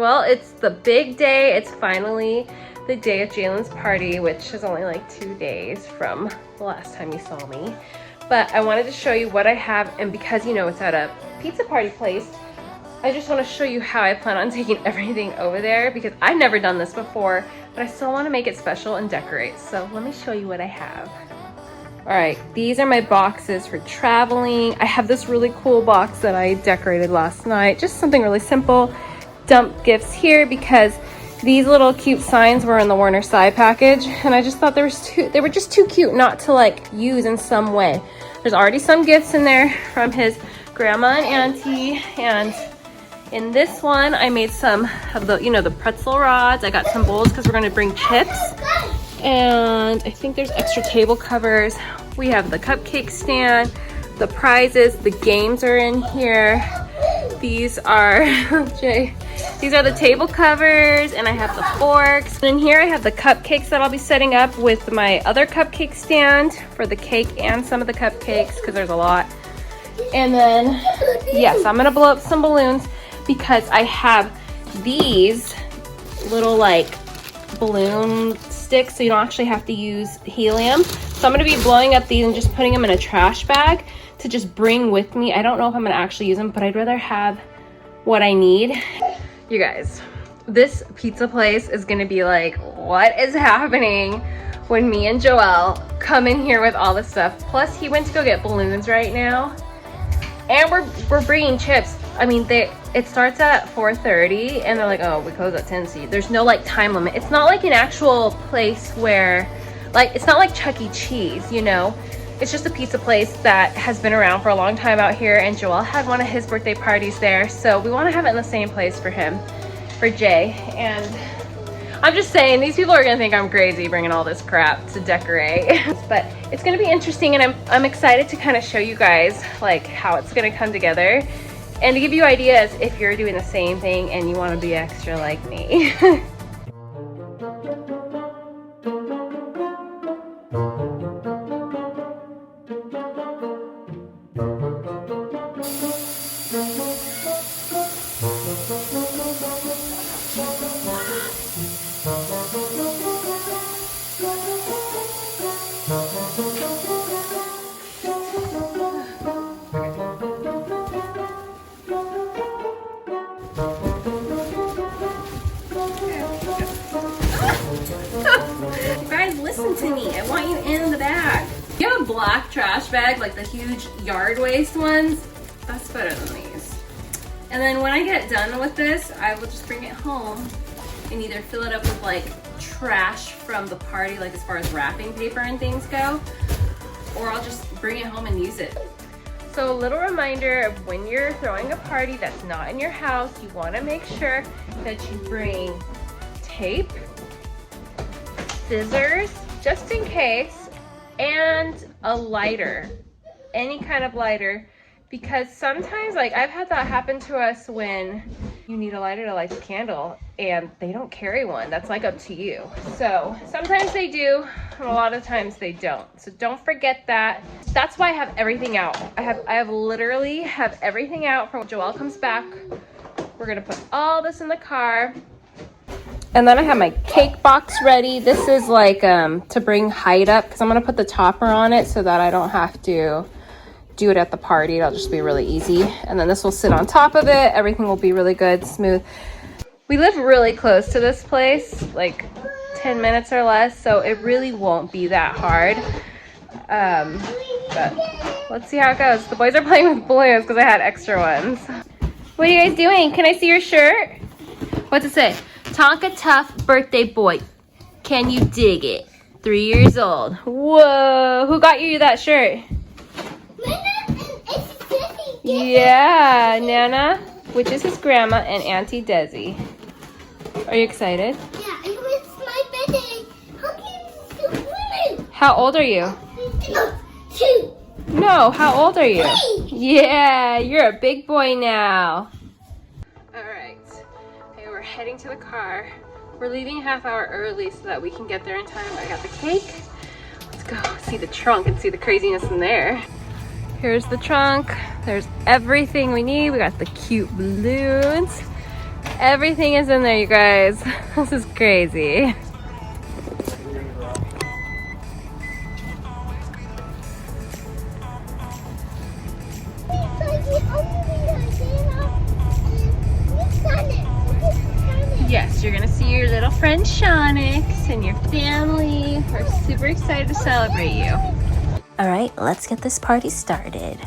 Well, it's the big day. It's finally the day of Jaylon's party, which is only like 2 days from the last time you saw me. But I wanted to show you what I have, and because you know it's at a pizza party place, I just want to show you how I plan on taking everything over there because I've never done this before, but I still want to make it special and decorate. So let me show you what I have. All right, these are my boxes for traveling. I have this really cool box that I decorated last night. Just something really simple. Dump gifts here because these little cute signs were in the Warner side package, and I just thought they were just too cute not to like use in some way. There's already some gifts in there from his grandma and auntie, and in this one I made some of the, you know, the pretzel rods. I got some bowls because we're going to bring chips, and I think there's extra table covers. We have the cupcake stand, the prizes, the games are in here. These are these are the table covers, and I have the forks. And in here I have the cupcakes that I'll be setting up with my other cupcake stand for the cake and some of the cupcakes because there's a lot. And then yes, I'm gonna blow up some balloons because I have these little like balloon sticks, so you don't actually have to use helium. So I'm gonna be blowing up these and just putting them in a trash bag to just bring with me. I don't know if I'm gonna actually use them, but I'd rather have what I need. You guys, this pizza place is gonna be like, what is happening when me and Joel come in here with all this stuff? Plus he went to go get balloons right now, and we're bringing chips. I mean, it starts at 4:30 and they're like, oh, we close at 10, so there's no like time limit. It's not like an actual place where, like, it's not like Chuck E. Cheese, you know? It's just a pizza place that has been around for a long time out here, and Joel had one of his birthday parties there, so we want to have it in the same place for him, for Jay. And I'm just saying, these people are gonna think I'm crazy bringing all this crap to decorate. But it's gonna be interesting, and I'm excited to kind of show you guys like how it's gonna come together, and to give you ideas if you're doing the same thing and you want to be extra like me. Guys, listen to me. I want you in the bag. You have a black trash bag, like the huge yard waste ones. That's better than these. And then when I get done with this, I will just bring it home and either fill it up with like trash from the party, like as far as wrapping paper and things go, or I'll just bring it home and use it. So a little reminder of when you're throwing a party that's not in your house, you want to make sure that you bring tape, scissors, just in case, and a lighter, any kind of lighter, because sometimes, like, I've had that happen to us when you need a lighter to light the candle and they don't carry one. That's like up to you. So sometimes they do, and a lot of times they don't. So don't forget that. That's why I have everything out. I literally have everything out for when Joel comes back. We're gonna put all this in the car. And then I have my cake box ready. This is like to bring height up because I'm gonna put the topper on it so that I don't have to do it at the party. It'll just be really easy. And then this will sit on top of it. Everything will be really good, smooth. We live really close to this place, like 10 minutes or less, so it really won't be that hard. But let's see how it goes. The boys are playing with balloons because I had extra ones. What are you guys doing? Can I see your shirt? What's it say? Tonka Tough Birthday Boy. Can you dig it? 3 years old. Whoa, who got you that shirt? Yeah, Nana, which is his grandma, and Auntie Desi. Are you excited? Yeah, it's my birthday. How can you? How old are you? 2. No, how old are you? 3. Yeah, you're a big boy now. All right, okay, we're heading to the car. We're leaving a half hour early so that we can get there in time. I got the cake. Let's go see the trunk and see the craziness in there. Here's the trunk. There's everything we need. We got the cute balloons. Everything is in there, you guys. This is crazy. Yes, you're gonna see your little friend Shonix and your family. We're super excited to celebrate you. All right, let's get this party started.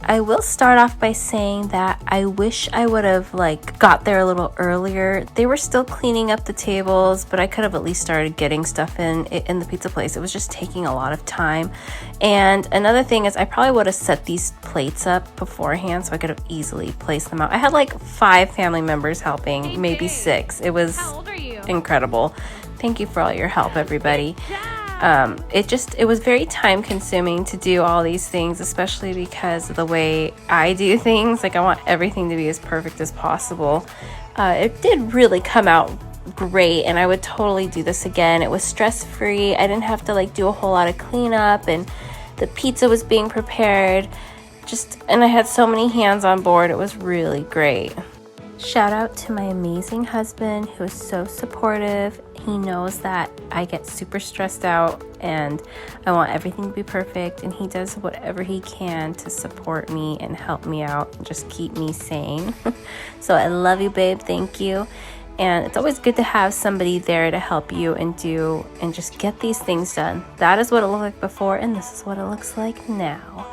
I will start off by saying that I wish I would have got there a little earlier. They were still cleaning up the tables, but I could have at least started getting stuff in the pizza place. It was just taking a lot of time. And another thing is I probably would have set these plates up beforehand so I could have easily placed them out. I had 5 family members helping, maybe 6. It was incredible. Thank you for all your help, everybody. It was very time consuming to do all these things, especially because of the way I do things. I want everything to be as perfect as possible. It did really come out great, and I would totally do this again. It was stress free. I didn't have to do a whole lot of cleanup, and the pizza was being prepared. And I had so many hands on board. It was really great. Shout out to my amazing husband who is so supportive. He knows that I get super stressed out and I want everything to be perfect, and he does whatever he can to support me and help me out and just keep me sane. So I love you, babe. Thank you. And it's always good to have somebody there to help you and just get these things done. That is what it looked like before, and this is what it looks like now.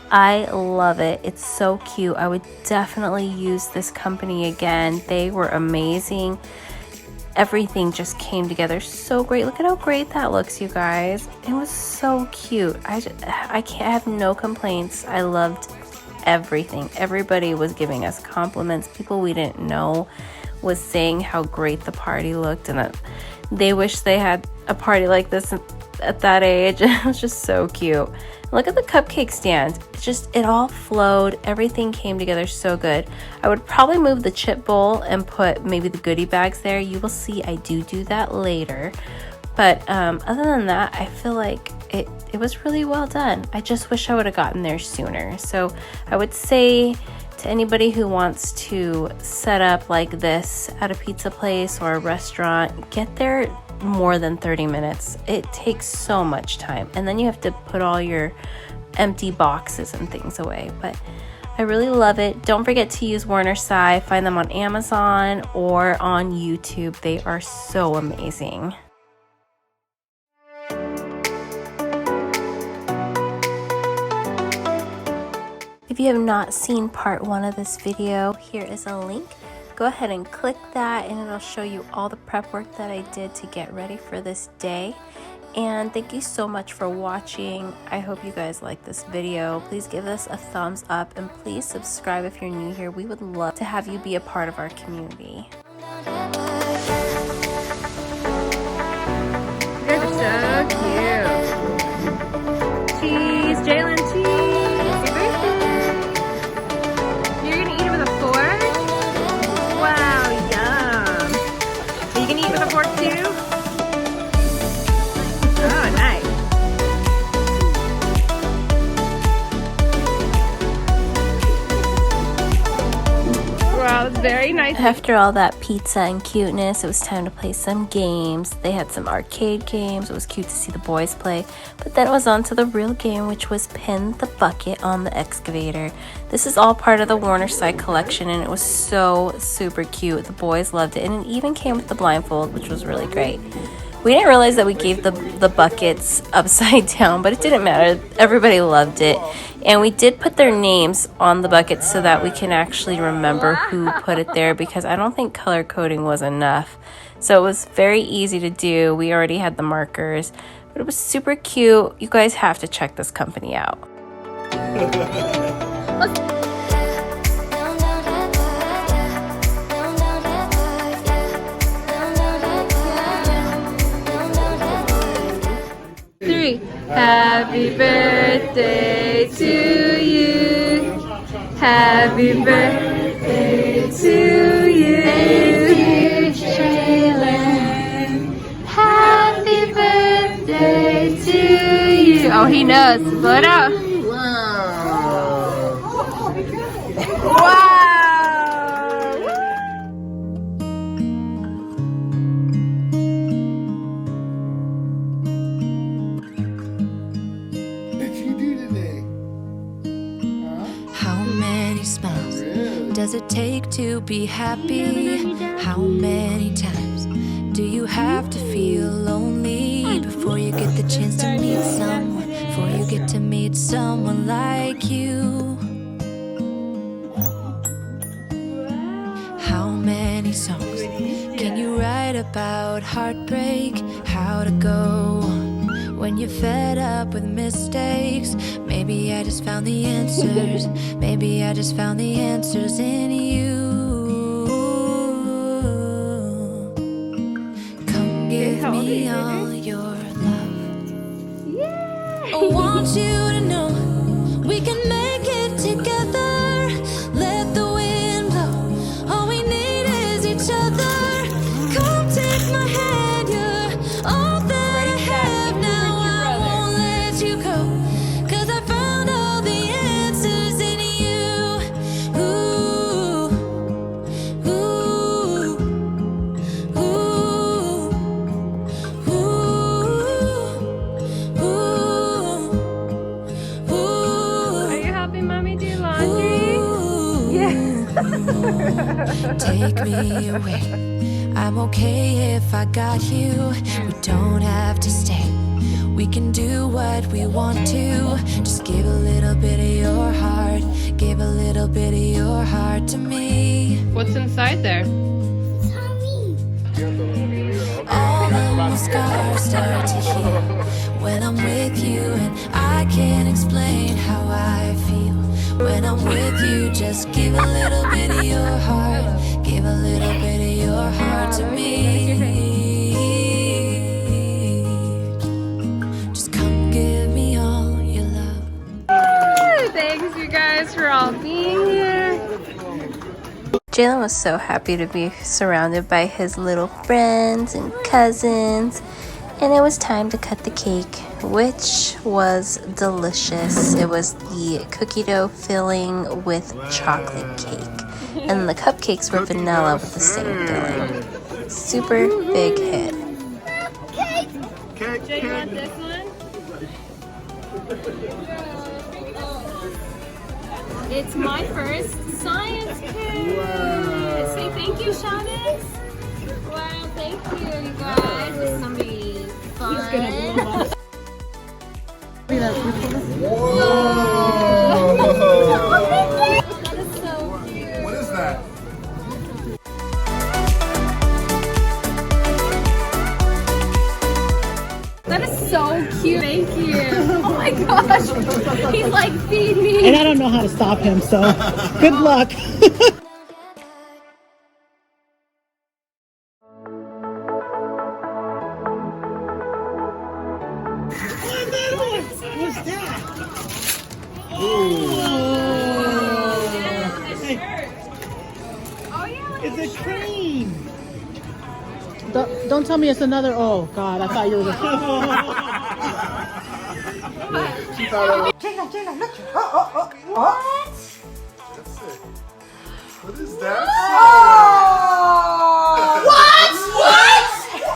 I love it. It's so cute. I would definitely use this company again. They were amazing. Everything just came together so great. Look at how great that looks, you guys. It was so cute. I have no complaints. I loved everything. Everybody was giving us compliments. People we didn't know was saying how great the party looked and that they wish they had a party like this at that age. It was just so cute. Look at the cupcake stand. It all flowed. Everything came together so good. I would probably move the chip bowl and put maybe the goodie bags there. You will see I do that later. But other than that, I feel like it was really well done. I just wish I would have gotten there sooner. So I would say to anybody who wants to set up like this at a pizza place or a restaurant, get there more than 30 minutes. It takes so much time, and then you have to put all your empty boxes and things away. But I really love it. Don't forget to use Warner Sy. Find them on Amazon or on YouTube. They are so amazing. If you have not seen part 1 of this video, here is a link. Go ahead and click that and it'll show you all the prep work that I did to get ready for this day. And thank you so much for watching. I hope you guys like this video. Please give us a thumbs up and please subscribe if you're new here. We would love to have you be a part of our community. You guys are so cute. Cheese, Jaylon, cheese. You're gonna eat it with a fork? Wow, yum. Are you gonna eat with a fork too? Oh, nice. Wow, it's very nice. After all that pizza and cuteness, it was time to play some games. They had some arcade games. It was cute to see the boys play. But then it was on to the real game, which was pin the bucket on the excavator. This is all part of the Warner Sy collection, and it was so super cute. The boys loved it, and it even came with the blindfold, which was really great. We didn't realize that we gave the buckets upside down, but it didn't matter. Everybody loved it. And we did put their names on the buckets so that we can actually remember who put it there, because I don't think color coding was enough. So it was very easy to do. We already had the markers, but it was super cute. You guys have to check this company out. Happy birthday to you. Happy birthday to you. Jaylon. Happy birthday to you. Oh, he knows. Blow it out. Wow. take to be happy? How many times do you have to feel lonely before you get the chance to meet someone? Before you get to meet someone like you? How many songs can you write about heartbreak? How to go on when you're fed up with mistakes? Maybe I just found the answers. Maybe I just found the answers in you. Come give me all your love. I want you to know we can make it together. Let the wind blow. All we need is each other. Come take my hand. You're all that I have now. I won't let you go. 'Cause I found all the answers in you. Ooh, ooh, ooh, ooh, ooh. Are you helping mommy do laundry? Yeah. Take me away. I'm okay if I got you. We don't have to stay. We can do what we want to. Just give a little bit of your heart. Give a little bit of your heart to me. What's inside there? Tommy. All of my scars start to heal when I'm with you, and I can't explain how I feel. When I'm with you, just give a little bit of your heart. Give a little bit of your heart to me. Just come give me all your love. Thanks you guys for all being here. Jaylon was so happy to be surrounded by his little friends and cousins, and it was time to cut the cake, which was delicious. It was the cookie dough filling with chocolate cake, and the cupcakes were vanilla with the same filling. Super big hit. Cake. You want this one? It's my first science kit. Say thank you, Shawnee. Wow, thank you, you guys. This is gonna be fun. That is so cute. What is that? That is so cute. Thank you. Oh my gosh. He's like, feed me. And I don't know how to stop him, so good luck. What's that? Oh, it's a cream. Don't tell me it's another. Oh God, I thought you were. She thought it was. Jaylon, look. What? That's it. What is that? What?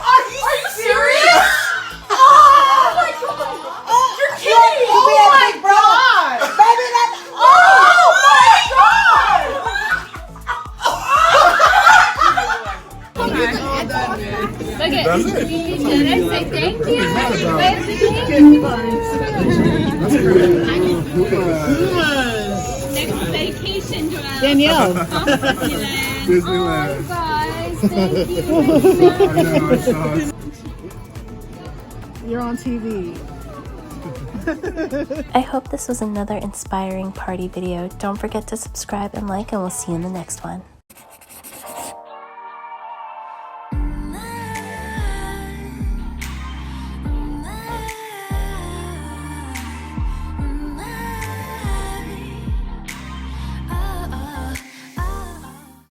Are you serious? Oh my God! You're kidding me! Oh my God! Baby, that's oh my God! Look at That's it. you did it. Say thank you. That's pretty. Next vacation to us. Danielle. Disneyland. Oh, guys, thank you. I know, I saw it. You're on TV. I hope this was another inspiring party video. Don't forget to subscribe and like, and we'll see you in the next one.